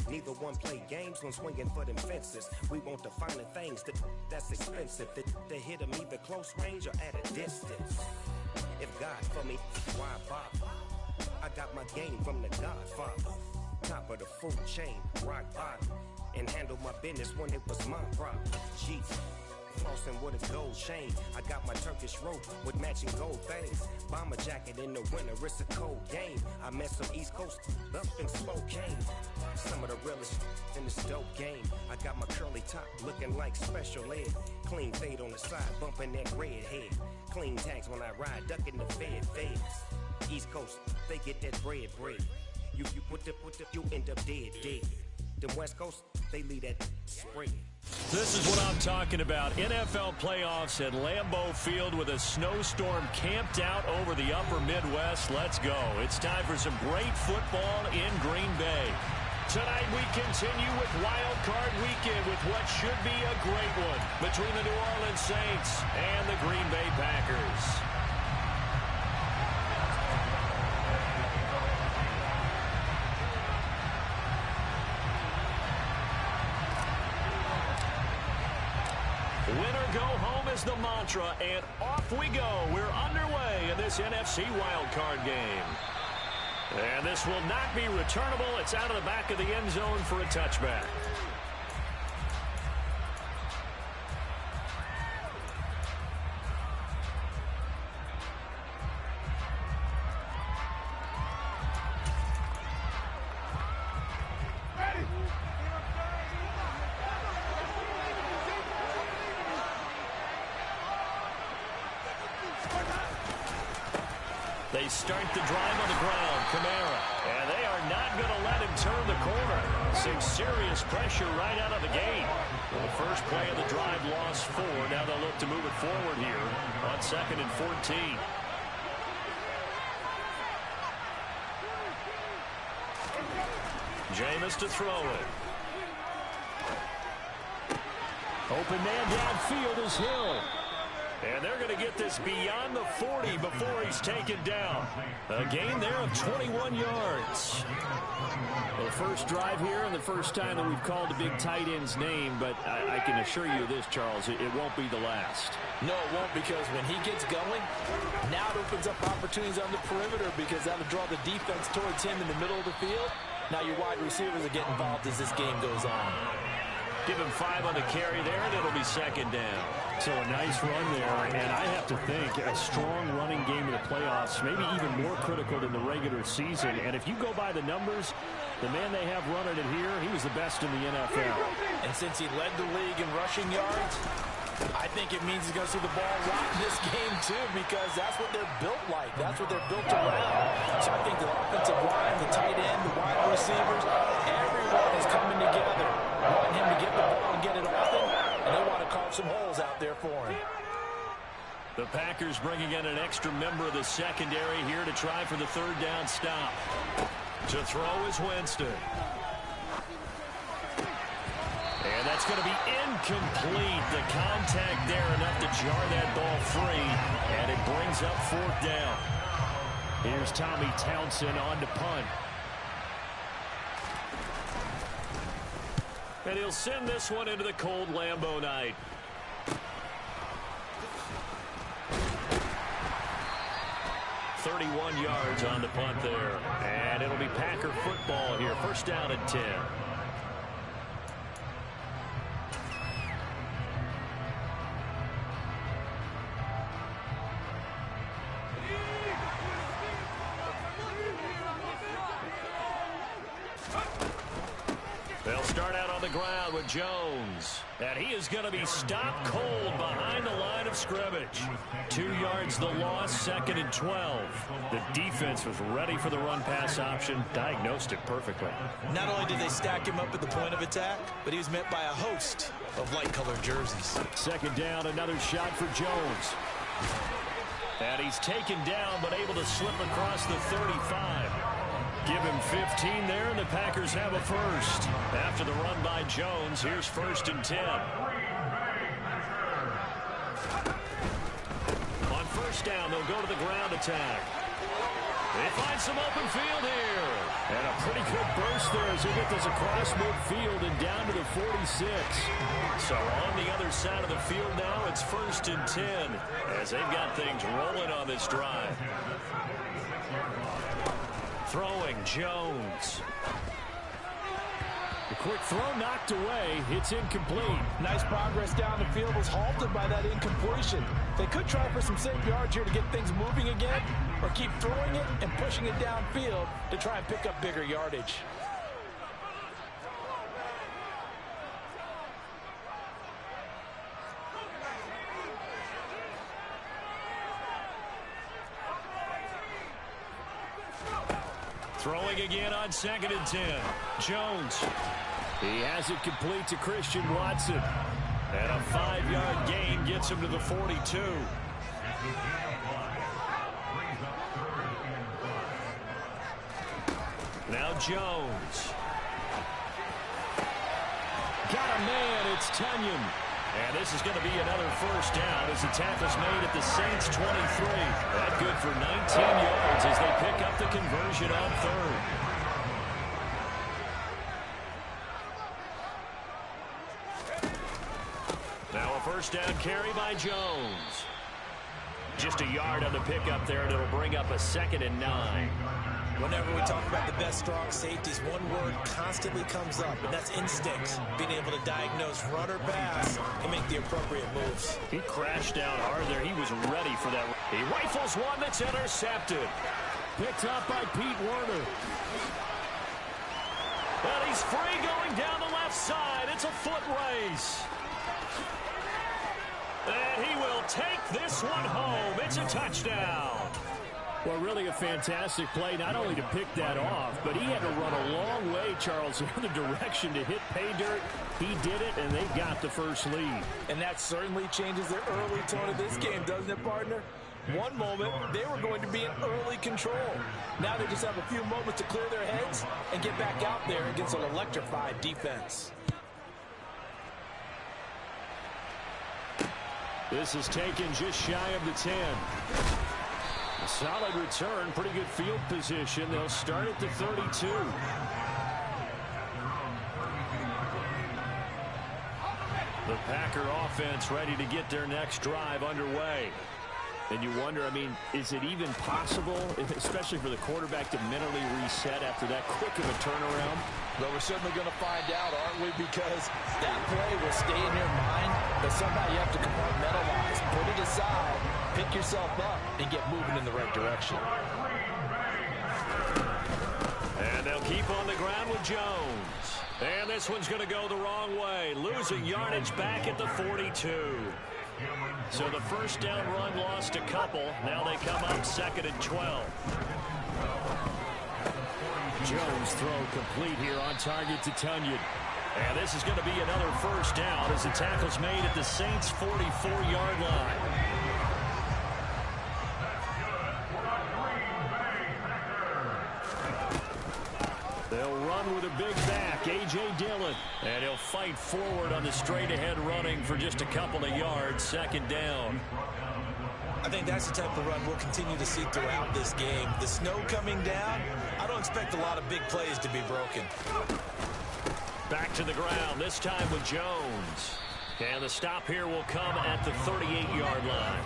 Neither one play games when swinging for them fences. We want the finer things that's expensive. They hit them either close range or at a distance. If God for me, why bother? I got my game from the Godfather. Top of the food chain, rock bottom. And handle my business when it was my problem. G. Flossing with a gold chain. I got my Turkish rope with matching gold things. Bomber jacket in the winter, it's a cold game. I met some East Coast up in Spokane. Some of the realest in this dope game. I got my curly top looking like special ed. Clean fade on the side, bumping that red head. Clean tags when I ride, ducking the feds. East Coast, they get that bread. You put the, you end up dead. Them West Coast, they leave that spread. This is what I'm talking about. NFL playoffs at Lambeau Field with a snowstorm camped out over the upper Midwest. Let's go. It's time for some great football in Green Bay. Tonight we continue with Wild Card Weekend with what should be a great one between the New Orleans Saints and the Green Bay Packers. Winner go home is the mantra, and off we go. We're underway in this NFC wildcard game. And this will not be returnable. It's out of the back of the end zone for a touchback. They start the drive on the ground, Kamara, and they are not going to let him turn the corner. Some serious pressure right out of the gate. Well, the first play of the drive lost 4. Now they'll look to move it forward here on 2nd and 14. Jameis to throw it. Open man downfield is Hill. And they're going to get this beyond the 40 before he's taken down. A gain there of 21 yards. Well, the first drive here and the first time that we've called the big tight end's name, but I can assure you this, Charles, it won't be the last. No, it won't, because when he gets going, now it opens up opportunities on the perimeter because that'll draw the defense towards him in the middle of the field. Now your wide receivers are getting involved as this game goes on. Give him 5 on the carry there, and it'll be 2nd down. So a nice run there, and I have to think a strong running game in the playoffs, maybe even more critical than the regular season. And if you go by the numbers, the man they have running it here, he was the best in the NFL. And since he led the league in rushing yards, I think it means he's going to see the ball rot in this game too, because that's what they're built like. That's what they're built around. So I think the offensive line, the tight end, the wide receivers, everyone is coming together, wanting him to get the ball and get it often, and they want to carve some holes out there for him. The Packers bringing in an extra member of the secondary here to try for the 3rd down stop. To throw is Winston. And that's going to be incomplete. The contact there enough to jar that ball free. And it brings up 4th down. Here's Tommy Townsend on to punt. And he'll send this one into the cold Lambeau night. .31 yards on the punt there. And it'll be Packer football here. 1st down and 10. They'll start out on the ground with Jones. And he is going to be stopped cold behind the line of scrimmage. 2 yards the loss, 2nd and 12. The defense was ready for the run-pass option, diagnosed it perfectly. Not only did they stack him up at the point of attack, but he was met by a host of light-colored jerseys. 2nd down, another shot for Jones. And he's taken down, but able to slip across the 35. Give him 15 there, and the Packers have a first. After the run by Jones, here's 1st and 10. On 1st down, they'll go to the ground attack. They find some open field here. And a pretty good burst there as they get this across midfield and down to the 46. So on the other side of the field now, it's 1st and 10 as they've got things rolling on this drive. Throwing Jones. The quick throw knocked away. It's incomplete. Nice progress down the field was halted by that incompletion. They could try for some safe yards here to get things moving again, or keep throwing it and pushing it downfield to try and pick up bigger yardage. Throwing again on 2nd and 10. Jones. He has it complete to Christian Watson. And a 5-yard gain gets him to the 42. Now Jones. Got a man. It's Tunyon. And this is going to be another 1st down as the tackle's made at the Saints 23. That good for 19 yards as they pick up the conversion on 3rd. Now a 1st down carry by Jones. Just a yard on the pickup there, and it'll bring up a 2nd and 9. Whenever we talk about the best strong safeties, one word constantly comes up, and that's instinct. Being able to diagnose run or pass and make the appropriate moves. He crashed down hard there. He was ready for that. He rifles one that's intercepted. Picked up by Pete Werner. And he's free going down the left side. It's a foot race. And he will take this one home. It's a touchdown. Well, really a fantastic play, not only to pick that off, but he had to run a long way, Charles, in the direction to hit pay dirt. He did it, and they've got the first lead. And that certainly changes the early tone of this game, doesn't it, partner? One moment, they were going to be in early control. Now they just have a few moments to clear their heads and get back out there against an electrified defense. This is taken just shy of the 10. A solid return, pretty good field position. They'll start at the 32. The Packer offense ready to get their next drive underway. And you wonder, I mean, is it even possible, especially for the quarterback, to mentally reset after that quick of a turnaround? Well, we're certainly going to find out, aren't we? Because that play will stay in your mind, but somehow you have to compartmentalize, put it aside, pick yourself up, and get moving in the right direction. And they'll keep on the ground with Jones. And this one's going to go the wrong way, losing yardage back at the 42. So the 1st down run lost a couple. Now they come up 2nd and 12. Jones throw complete here on target to Tunyon. And this is going to be another 1st down as the tackle's made at the Saints' 44-yard line. They'll run with a big back, A.J. Dillon. And he'll fight forward on the straight-ahead running for just a couple of yards, 2nd down. I think that's the type of run we'll continue to see throughout this game. The snow coming down, I don't expect a lot of big plays to be broken. Back to the ground, this time with Jones. And the stop here will come at the 38-yard line.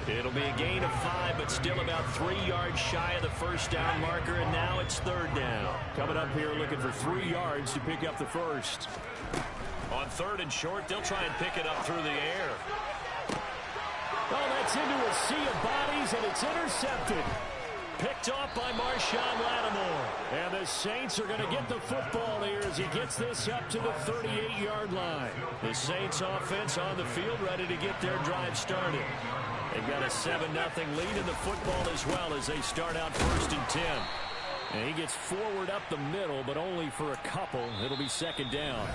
It'll be a gain of 5, but still about 3 yards shy of the 1st down marker, and now it's 3rd down. Coming up here looking for 3 yards to pick up the first. On 3rd and short, they'll try and pick it up through the air. Oh, that's into a sea of bodies, and it's intercepted. Picked off by Marshawn Lattimore. And the Saints are going to get the football here as he gets this up to the 38-yard line. The Saints offense on the field ready to get their drive started. They've got a 7-0 lead in the football as well as they start out 1st and 10. And he gets forward up the middle, but only for a couple. It'll be 2nd down.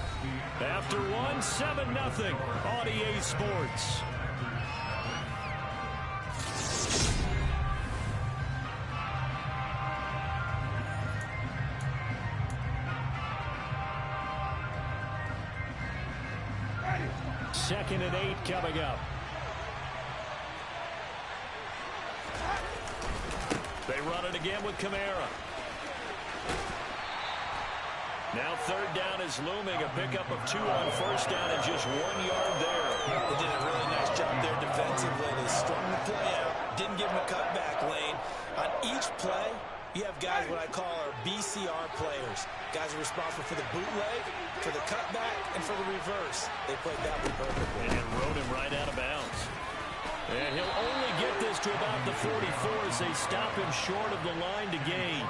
After one, 7-0 on EA Sports. Second and 8 coming up. They run it again with Kamara. Now third down is looming. A pickup of 2 on first down and just 1 yard there. They did a really nice job there defensively. They strung the play out. Didn't give him a cutback lane. On each play, you have guys what I call our BCR players. Guys are responsible for the bootleg, for the cutback, and for the reverse. They played that one perfectly. And rode him right out of bounds. And he'll only get this to about the 44 as they stop him short of the line to gain.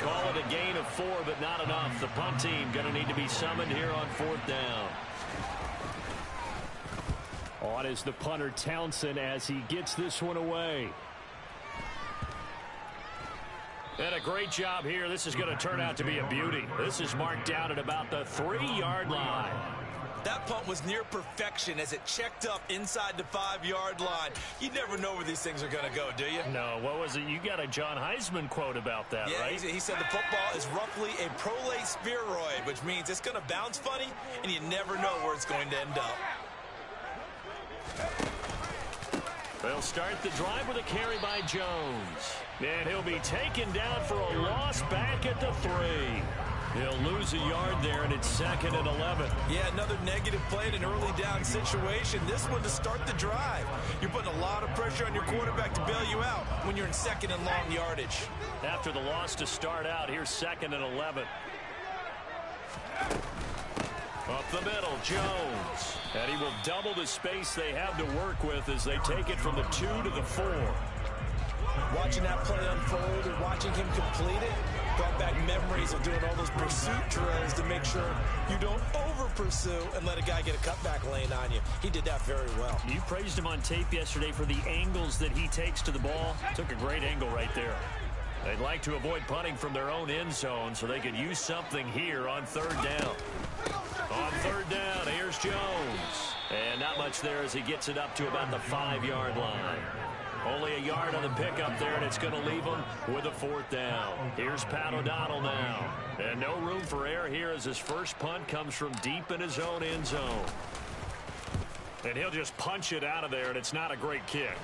Call it a gain of 4, but not enough. The punt team going to need to be summoned here on 4th down. On is the punter Townsend as he gets this one away. And a great job here. This is going to turn out to be a beauty. This is marked down at about the 3-yard line. That punt was near perfection as it checked up inside the 5-yard line. You never know where these things are going to go, do you? No, what was it? You got a John Heisman quote about that, yeah, right? He said the football is roughly a prolate spheroid, which means it's going to bounce funny, and you never know where it's going to end up. They'll start the drive with a carry by Jones. And he'll be taken down for a loss back at the 3. He'll lose a yard there, and it's 2nd and 11. Yeah, another negative play in an early down situation. This one to start the drive. You're putting a lot of pressure on your quarterback to bail you out when you're in 2nd and long yardage. After the loss to start out, here's 2nd and 11. Up the middle, Jones. And he will double the space they have to work with as they take it from the 2 to the 4. Watching that play unfold and watching him complete it brought back memories of doing all those pursuit drills to make sure you don't over-pursue and let a guy get a cutback lane on you. He did that very well. You praised him on tape yesterday for the angles that he takes to the ball. Took a great angle right there. They'd like to avoid punting from their own end zone so they could use something here on 3rd down. On 3rd down, here's Jones. And not much there as he gets it up to about the 5-yard line. Only a yard on the pickup there, and it's going to leave him with a 4th down. Here's Pat O'Donnell now. And no room for error here as his first punt comes from deep in his own end zone. And he'll just punch it out of there, and it's not a great kick.